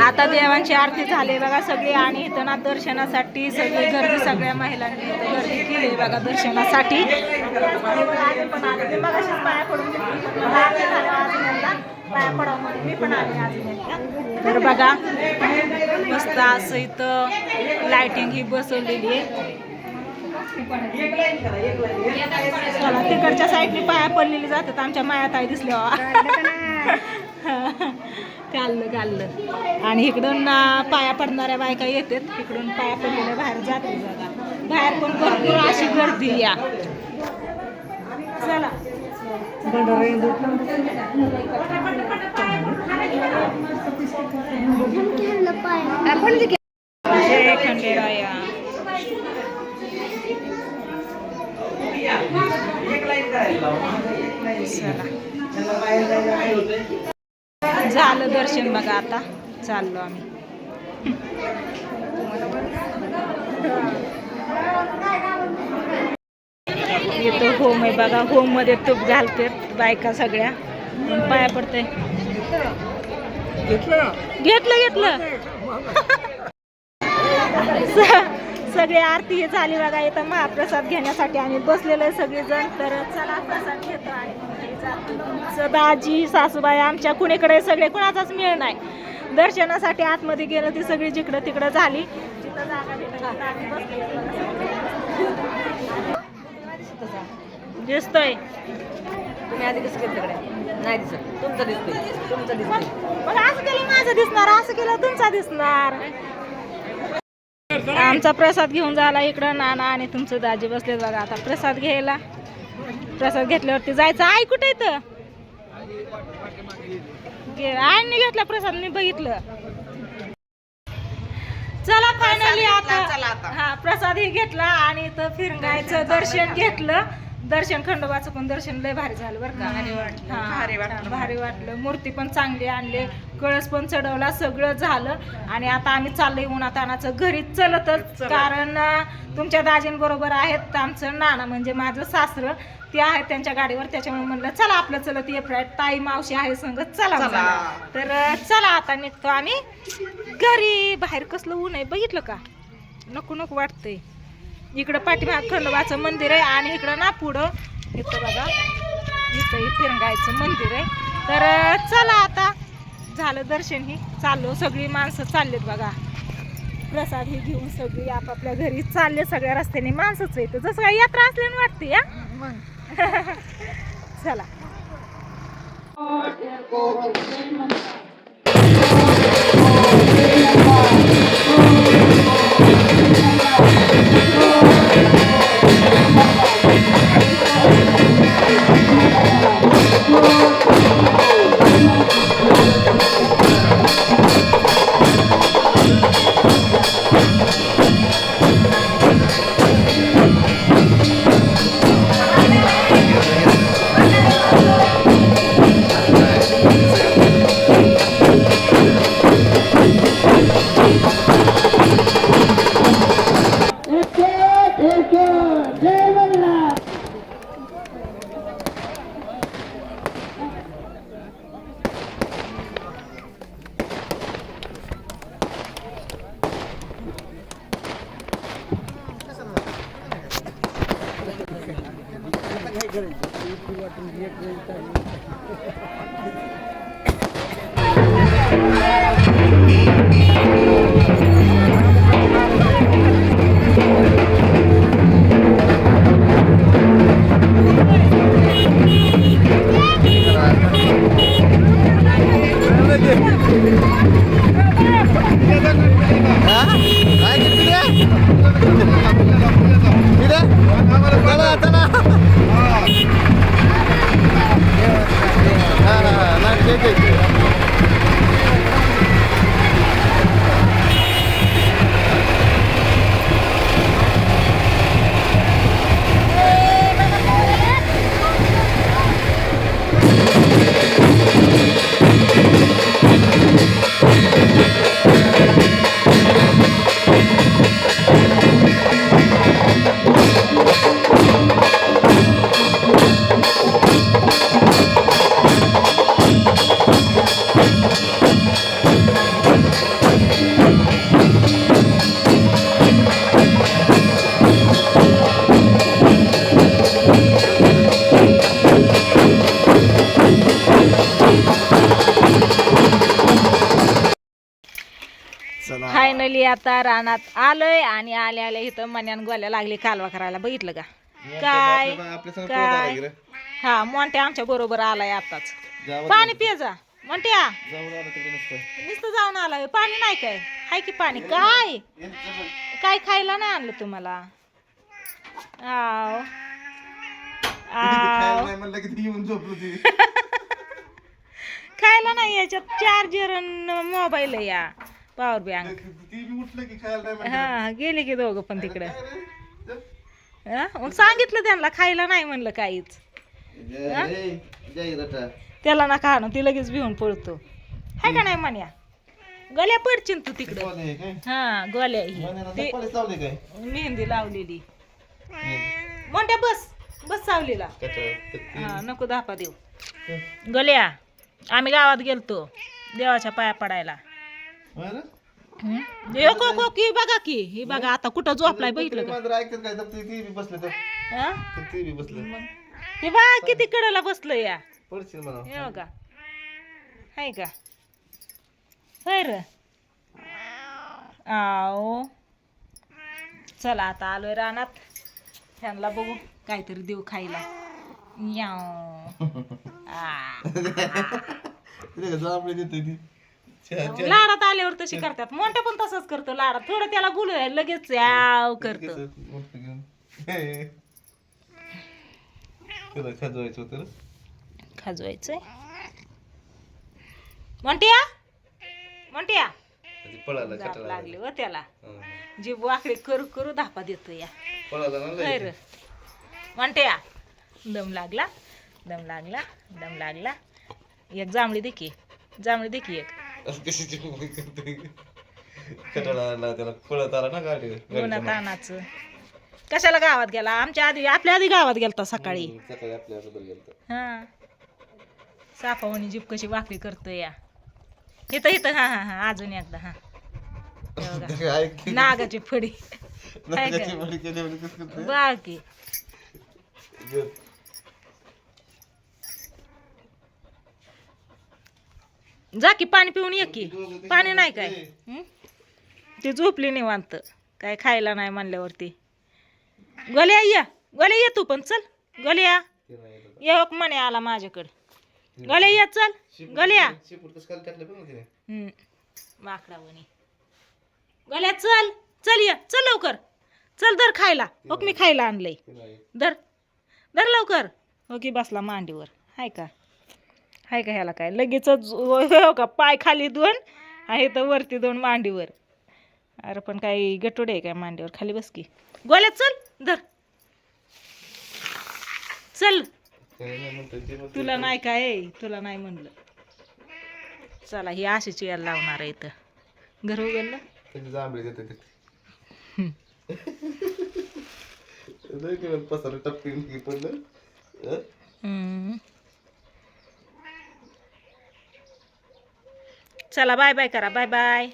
आता देवांची आरती झाली बघा सगळी आणि इथं ना दर्शनासाठी सगळी गर्दी सगळ्या महिलांनी गर्दी केली बघा दर्शनासाठी. पाया पडून पाया पडावं म्हणून मी पण आले आज. तर बघा मस्त असं इथं लाइटिंग ही बसवलेली आहे. चला तिकडच्या साईडने पाया पडलेली जातात आमच्या मायाताई दिसल्या. घाललं आणि इकडून पाया पडणाऱ्या बायका येतात इकडून पाया पडलेल्या बाहेर जातात बघा. बाहेर पण भरपूर अशी गर्दी या. चला जय खंडेराया. झालं दर्शन बघा. आता चाललो आम्ही. इथं होम आहे बघा. होम मध्ये तूप घालते बायका सगळ्या. पाया पडते. घेतलं सगळी आरती झाली बघा. इथं महाप्रसाद घेण्यासाठी आम्ही बसलेलो आहे सगळेजण. तर चला प्रसाद घेतो आणि दाजी सासूबाई आमच्या कुणीकडे सगळे कुणाचाच मेळ नाही. दर्शनासाठी आतमध्ये गेलं ती सगळी जिकडं तिकडं झाली. दिसतोय तुम्ही आधी कसं केलं तिकडे नाही दिसत. तुमचं दिसतोय मग असं केलं माझं दिसणार असं केलं तुमचा दिसणार. आमचा प्रसाद घेऊन झाला. इकडं नाना आणि तुमचं दाजी बसले बघा. आता प्रसाद घ्यायला. प्रसाद घेतल्यावरती जायचं. आई कुठे इथं आईने घेतला प्रसाद मी बघितलं. चला फायनली आता हा प्रसाद ही घेतला आणि इथं फिरंगायचं दर्शन घेतलं. दर्शन खंडोबाचं पण दर्शन लय भारी झालं बरं का. भारी वाटलं. मूर्ती पण चांगली आणले. कळस पण चढवला. सगळं झालं आणि आता आम्ही चाललोय उन्हातानाचं घरी चलतच. कारण तुमच्या दाजींबरोबर आहेत आमचं नाना म्हणजे माझं सासरं ते आहेत त्यांच्या गाडीवर. त्याच्यामुळे म्हणलं चला आपलं चलत ये ताई मावशी आहे संगत चला. तर चला आता निघतो आम्ही घरी. बाहेर कसलं ऊन आहे बघितलं का. नको नको वाटतंय. इकडं पाठीमाग खंडोबाचं मंदिर आहे आणि इकडं ना पुढं इथं बघा इथं फिरंगायचं मंदिर आहे. तर चला आता झालं दर्शन ही. चाललो सगळी माणसं चाललेत बघा. प्रसाद ही घेऊन सगळी आपापल्या घरी चालले. सगळ्या रस्त्याने माणसंच येतं जसं काही यात्रा असल्याने वाटते या. चला फायनली आता रानात आलोय आणि आल्या आल्या इथं मन्यान गोल्या लागली कालवा करायला. बघितलं का काय काय? हा मोठ्या आमच्या बरोबर आलाय आताच. पाणी पिय जा म्हणत्या नुसतं जाऊन आलाय. पाणी नाही काय? हाय की पाणी. काय काय खायला नाही आणलं तुम्हाला? आव खायला नाही याच्यात चार्जर मोबाईल या पॉवर बँक. हा गेले की दोघं पण तिकडे. मग सांगितलं त्यांना खायला नाही म्हणलं काहीच. त्याला नका आणू ती लगेच भिवून पळतो. हाय का नाही म्हण्या? गल्या पडचिन तू तिकडे. हा गोल्या ही मेहंदी लावलेली. मोठ्या बस बस सावलीला. हा नको धापा देऊ. गल्या आम्ही गावात गेलतो देवाच्या पाया पडायला. ही बघा की ही बघा आता कुठं झोपलाय बघितलं का? हे बा किती कडेला बसलं या. हे बघा हाय का? होय र. आओ चला आता आलोय रानात. ह्यांना बघू काहीतरी देऊ खायला. लाडात आल्यावर तशी करतात. मोठ्या पण तसंच करतो लाडात. थोडं त्याला बोलू लगेच याव करतो. खाजवायचंय म्हणत्या म्हणत्या लागली व त्याला. जीभ वाकडी करू करू धापा देतो या. म्हणत्या दम लागला दम लागला दम लागला. एक जांभळी दे की जांभळी दे की एक. तानाचं कशाला गावात गेला? आमच्या आधी आपल्या आधी गावात गेलता सकाळी. हा सापावणी जीभ कशी वाकडी करतो या. इथं इथं हा हा हा अजून एकदा. हा नागाची फडी बाकी. जा की पाणी पिऊन ये की. पाणी नाही काय? ती झोपली निवांत. काय खायला नाही म्हणल्यावरती. गोल्या या गोल्या ये तू पण चल. गोल्या ये म्हणे आला माझ्याकडे. गोल्या ये चल गोल्या. माकडावणी गोल्या चल चल ये चल लवकर चल. दर खायला हो मी खायला आणलंय. दर दर लवकर हो की बसला मांडीवर. हाय का हाय का? ह्याला काय लगेच हो का? पाय खाली दोन आहे तर वरती दोन मांडीवर. अरे पण काही गटोडे आहे काय मांडीवर? खाली बस की गोल्या चल दर चल. तुला नाही काय तुला नाही म्हणलं. चला ही अशीच यायला लावणार आहे इथं. घर उघडलं चला बाय बाय करा. Bye bye.